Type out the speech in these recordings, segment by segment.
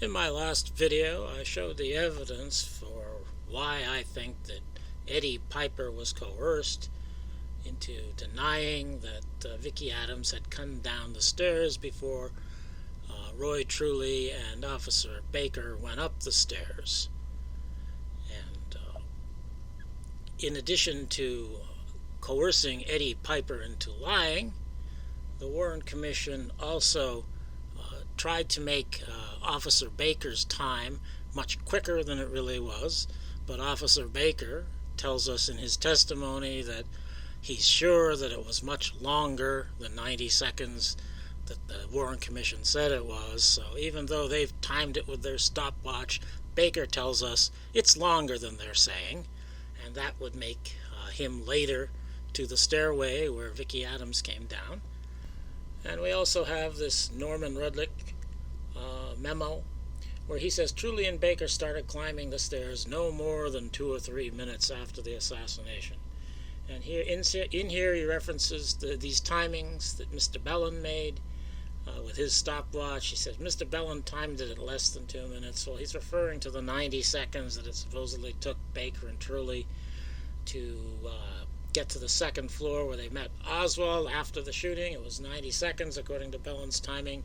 In my last video, I showed the evidence for why I think that Eddie Piper was coerced into denying that Vickie Adams had come down the stairs before Roy Truly and Officer Baker went up the stairs. And in addition to coercing Eddie Piper into lying, the Warren Commission also tried to make Officer Baker's time much quicker than it really was, but Officer Baker tells us in his testimony that he's sure that it was much longer than 90 seconds that the Warren Commission said it was. So even though they've timed it with their stopwatch, Baker tells us it's longer than they're saying, and that would make him later to the stairway where Vickie Adams came down. And we also have this Norman Rudlick memo where he says Truly and Baker started climbing the stairs no more than 2 or 3 minutes after the assassination. And here in here he references these timings that Mr. Bellin made with his stopwatch. He says Mr. Bellin timed it at less than 2 minutes. Well, he's referring to the 90 seconds that it supposedly took Baker and Truly to get to the second floor where they met Oswald after the shooting. It was 90 seconds according to Bellin's timing.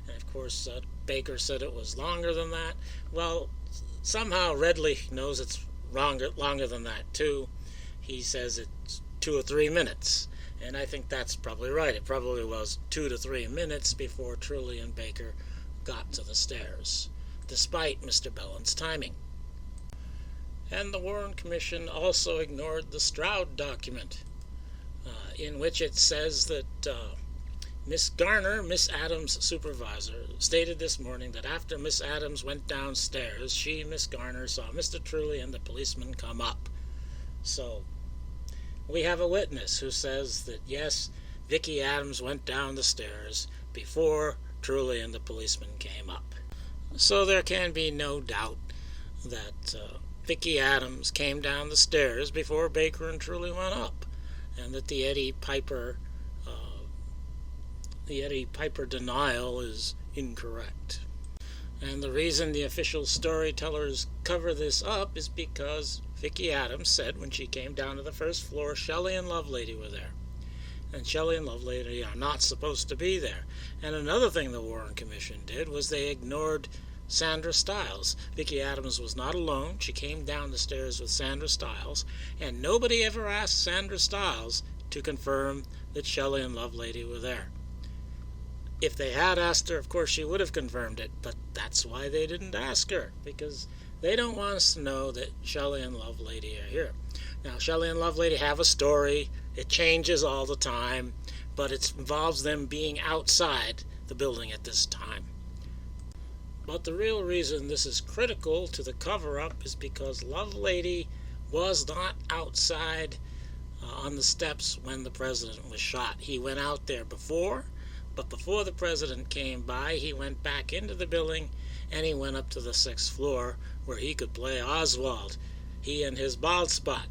And of course, Baker said it was longer than that. Well, somehow Redley knows it's longer than that too. He says it's 2 or 3 minutes. And I think that's probably right. It probably was 2 to 3 minutes before Truly and Baker got to the stairs, despite Mr. Bellin's timing. And the Warren Commission also ignored the Stroud document, in which it says that Miss Garner, Miss Adams' supervisor, stated this morning that after Miss Adams went downstairs, she, Miss Garner, saw Mr. Truly and the policeman come up. So we have a witness who says that, yes, Vickie Adams went down the stairs before Truly and the policeman came up. So there can be no doubt that Vickie Adams came down the stairs before Baker and Truly went up, and that the Eddie Piper denial is incorrect. And the reason the official storytellers cover this up is because Vickie Adams said when she came down to the first floor, Shelley and Lovelady were there. And Shelley and Lovelady are not supposed to be there. And another thing the Warren Commission did was they ignored Sandra Stiles. Vickie Adams was not alone. She came down the stairs with Sandra Stiles, and nobody ever asked Sandra Stiles to confirm that Shelley and Lovelady were there. If they had asked her, of course she would have confirmed it, but that's why they didn't ask her, because they don't want us to know that Shelley and Lovelady are here. Now, Shelley and Lovelady have a story. It changes all the time, but it involves them being outside the building at this time. But the real reason this is critical to the cover-up is because Lovelady was not outside on the steps when the president was shot. He went out there before, but before the president came by, he went back into the building and he went up to the 6th floor where he could play Oswald, he and his bald spot.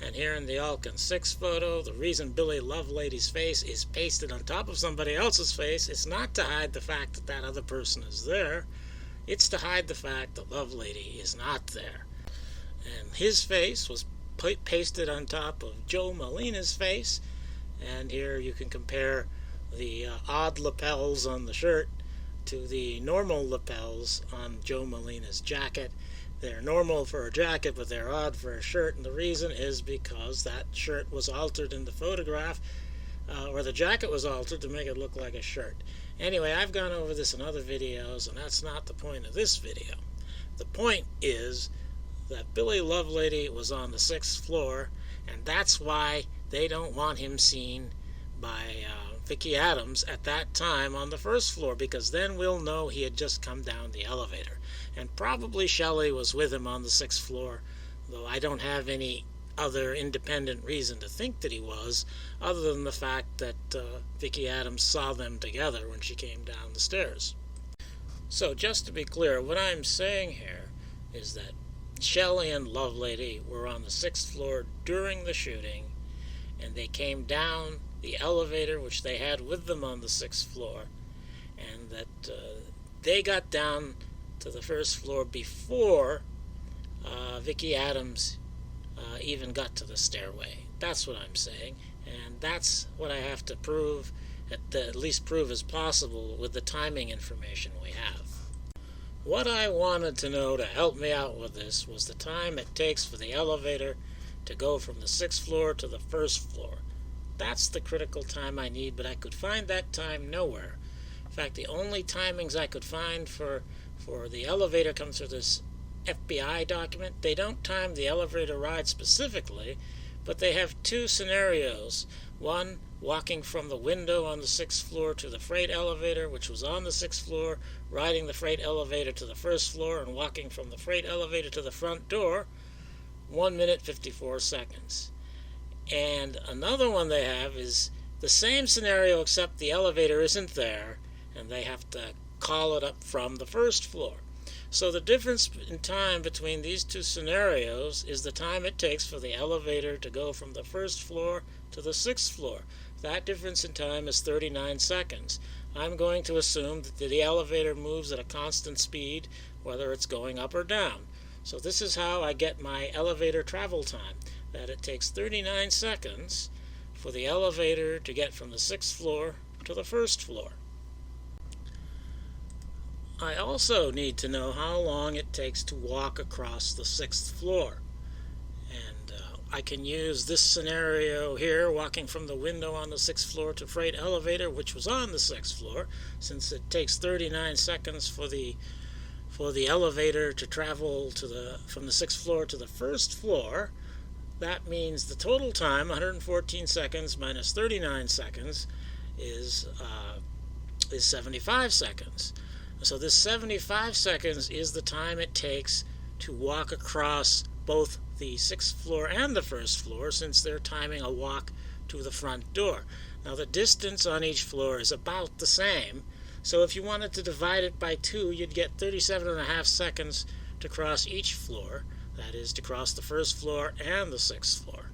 And here in the Alkin 6 photo, the reason Billy Lovelady's face is pasted on top of somebody else's face is not to hide the fact that that other person is there. It's to hide the fact that Lovelady is not there. And his face was pasted on top of Joe Molina's face. And here you can compare the odd lapels on the shirt to the normal lapels on Joe Molina's jacket. They're normal for a jacket, but they're odd for a shirt, and the reason is because that shirt was altered in the photograph, or the jacket was altered to make it look like a shirt. Anyway, I've gone over this in other videos, and that's not the point of this video. The point is that Billy Lovelady was on the 6th floor, and that's why they don't want him seen by Vickie Adams at that time on the 1st floor, because then we'll know he had just come down the elevator. And probably Shelley was with him on the 6th floor, though I don't have any other independent reason to think that he was, other than the fact that Vickie Adams saw them together when she came down the stairs. So just to be clear, what I'm saying here is that Shelley and Lovelady were on the 6th floor during the shooting, and they came down the elevator, which they had with them on the 6th floor, and that they got down to the first floor before Vickie Adams even got to the stairway. That's what I'm saying, and that's what I have to prove, at least prove as possible with the timing information we have. What I wanted to know to help me out with this was the time it takes for the elevator to go from the 6th floor to the 1st floor. That's the critical time I need, but I could find that time nowhere. In fact, the only timings I could find for the elevator comes through this FBI document. They don't time the elevator ride specifically, but they have two scenarios. One, walking from the window on the 6th floor to the freight elevator, which was on the 6th floor, riding the freight elevator to the 1st floor, and walking from the freight elevator to the front door, 1 minute 54 seconds. And another one they have is the same scenario, except the elevator isn't there, and they have to call it up from the 1st floor. So the difference in time between these two scenarios is the time it takes for the elevator to go from the 1st floor to the 6th floor. That difference in time is 39 seconds. I'm going to assume that the elevator moves at a constant speed, whether it's going up or down. So this is how I get my elevator travel time, that it takes 39 seconds for the elevator to get from the 6th floor to the 1st floor. I also need to know how long it takes to walk across the 6th floor. And I can use this scenario here, walking from the window on the 6th floor to freight elevator, which was on the 6th floor, since it takes 39 seconds for the elevator to travel from the 6th floor to the 1st floor. That means the total time, 114 seconds minus 39 seconds, is 75 seconds. So this 75 seconds is the time it takes to walk across both the 6th floor and the 1st floor, since they're timing a walk to the front door. Now the distance on each floor is about the same, so if you wanted to divide it by 2, you'd get 37.5 seconds to cross each floor, that is, to cross the 1st floor and the 6th floor.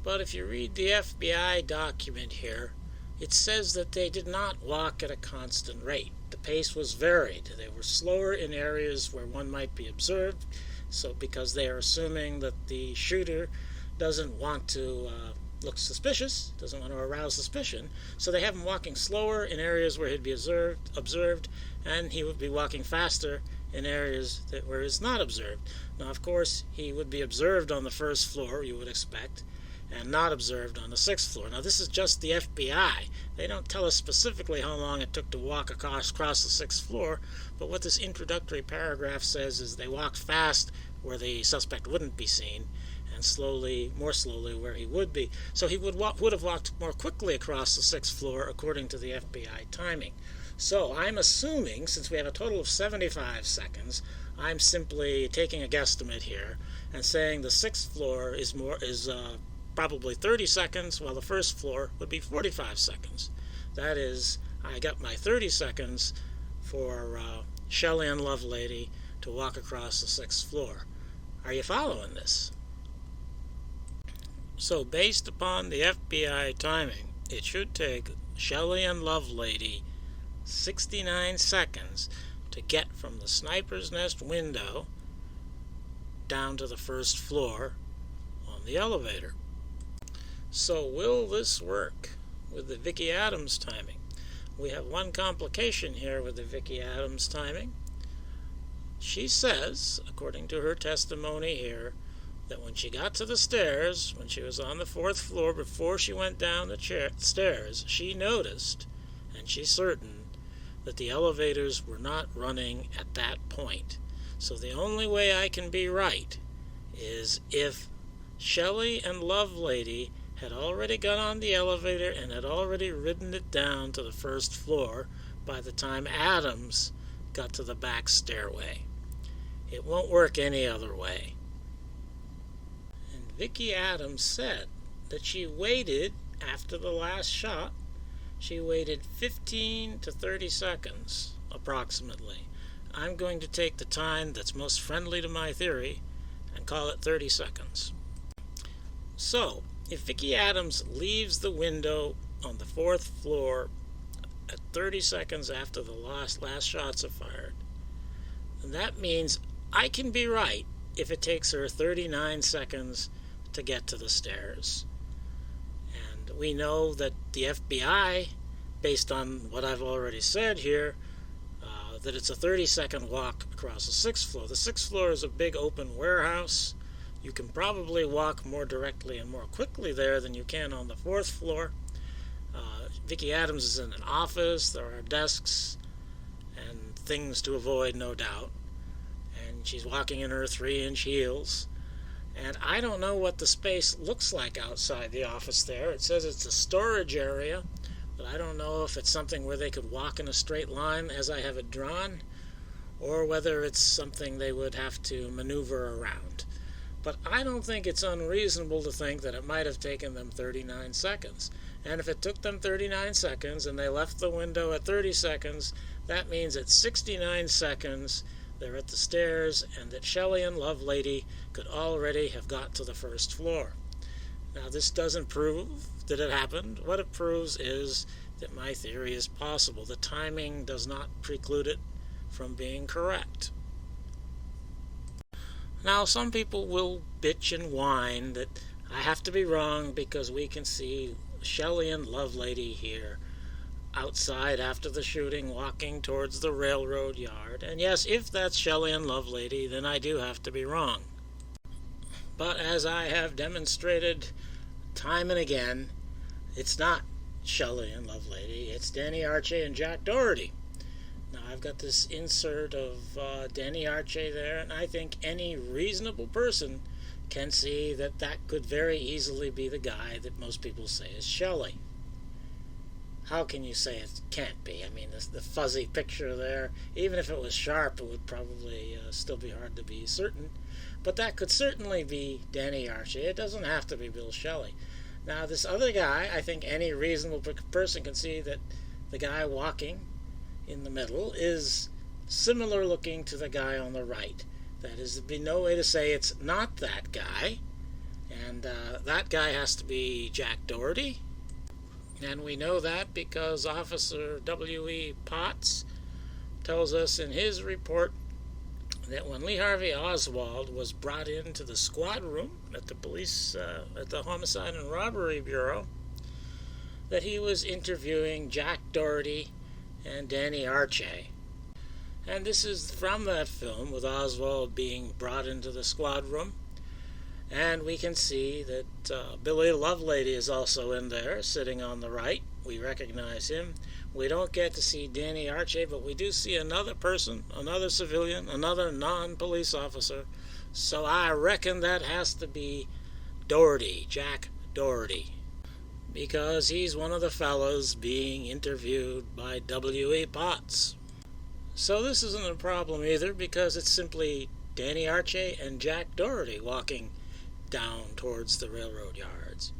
But if you read the FBI document here, it says that they did not walk at a constant rate. The pace was varied. They were slower in areas where one might be observed, so because they are assuming that the shooter doesn't want to look suspicious, doesn't want to arouse suspicion, so they have him walking slower in areas where he'd be observed, and he would be walking faster in areas where he's not observed. Now, of course, he would be observed on the 1st floor, you would expect, and not observed on the 6th floor. Now, this is just the FBI. They don't tell us specifically how long it took to walk across the 6th floor, but what this introductory paragraph says is they walked fast where the suspect wouldn't be seen, and more slowly where he would be. So he would have walked more quickly across the 6th floor according to the FBI timing. So I'm assuming, since we have a total of 75 seconds, I'm simply taking a guesstimate here and saying the 6th floor is probably 30 seconds, while the 1st floor would be 45 seconds. That is, I got my 30 seconds for Shelley and Lovelady to walk across the 6th floor. Are you following this? So based upon the FBI timing, it should take Shelley and Lovelady 69 seconds to get from the sniper's nest window down to the 1st floor on the elevator. So will this work with the Vickie Adams timing? We have one complication here with the Vickie Adams timing. She says, according to her testimony here, that when she got to the stairs, when she was on the 4th floor, before she went down the stairs, she noticed, and she's certain, that the elevators were not running at that point. So the only way I can be right is if Shelley and Lovelady had already got on the elevator and had already ridden it down to the 1st floor by the time Adams got to the back stairway. It won't work any other way. And Vickie Adams said that she waited, after the last shot, she waited 15 to 30 seconds, approximately. I'm going to take the time that's most friendly to my theory and call it 30 seconds. So, if Vickie Adams leaves the window on the 4th floor at 30 seconds after the last shots are fired. And that means I can be right if it takes her 39 seconds to get to the stairs. And we know that the FBI, based on what I've already said here, that it's a 30-second walk across the 6th floor. The 6th floor is a big open warehouse. You can probably walk more directly and more quickly there than you can on the 4th floor. Vickie Adams is in an office. There are desks and things to avoid, no doubt. And she's walking in her 3-inch heels. And I don't know what the space looks like outside the office there. It says it's a storage area, but I don't know if it's something where they could walk in a straight line as I have it drawn, or whether it's something they would have to maneuver around. But I don't think it's unreasonable to think that it might have taken them 39 seconds. And if it took them 39 seconds and they left the window at 30 seconds, that means at 69 seconds they're at the stairs, and that Shelley and Lovelady could already have got to the 1st floor. Now, this doesn't prove that it happened. What it proves is that my theory is possible. The timing does not preclude it from being correct. Now, some people will bitch and whine that I have to be wrong because we can see Shelley and Lovelady here outside after the shooting walking towards the railroad yard. And yes, if that's Shelley and Lovelady, then I do have to be wrong. But as I have demonstrated time and again, it's not Shelley and Lovelady, it's Danny Arche and Jack Doherty. Now, I've got this insert of Danny Arche there, and I think any reasonable person can see that that could very easily be the guy that most people say is Shelley. How can you say it can't be? I mean, the fuzzy picture there, even if it was sharp, it would probably still be hard to be certain. But that could certainly be Danny Arche. It doesn't have to be Bill Shelley. Now, this other guy, I think any reasonable person can see that the guy walking in the middle is similar looking to the guy on the right. That is, there'd be no way to say it's not that guy. And that guy has to be Jack Doherty. And we know that because Officer W.E. Potts tells us in his report that when Lee Harvey Oswald was brought into the squad room at the police, at the Homicide and Robbery Bureau, that he was interviewing Jack Doherty and Danny Arche. And this is from that film with Oswald being brought into the squad room. And we can see that Billy Lovelady is also in there, sitting on the right. We recognize him. We don't get to see Danny Arche, but we do see another person, another civilian, another non-police officer. So I reckon that has to be Doherty, Jack Doherty, because he's one of the fellows being interviewed by W.E. Potts. So this isn't a problem either, because it's simply Danny Arche and Jack Doherty walking down towards the railroad yards.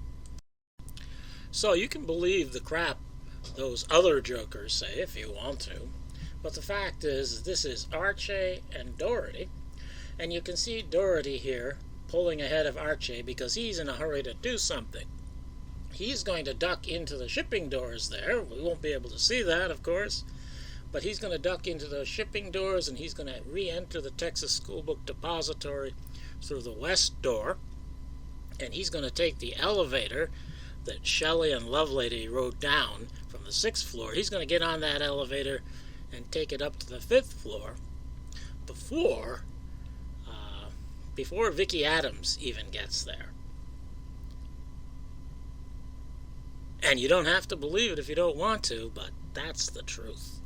So you can believe the crap those other jokers say if you want to, but the fact is this is Arche and Doherty, and you can see Doherty here pulling ahead of Arche because he's in a hurry to do something. He's going to duck into the shipping doors there. We won't be able to see that, of course, but he's going to duck into the shipping doors, and he's going to re-enter the Texas School Book Depository through the west door, and he's going to take the elevator that Shelley and Lovelady rode down from the 6th floor. He's going to get on that elevator and take it up to the 5th floor before Vickie Adams even gets there. And you don't have to believe it if you don't want to, but that's the truth.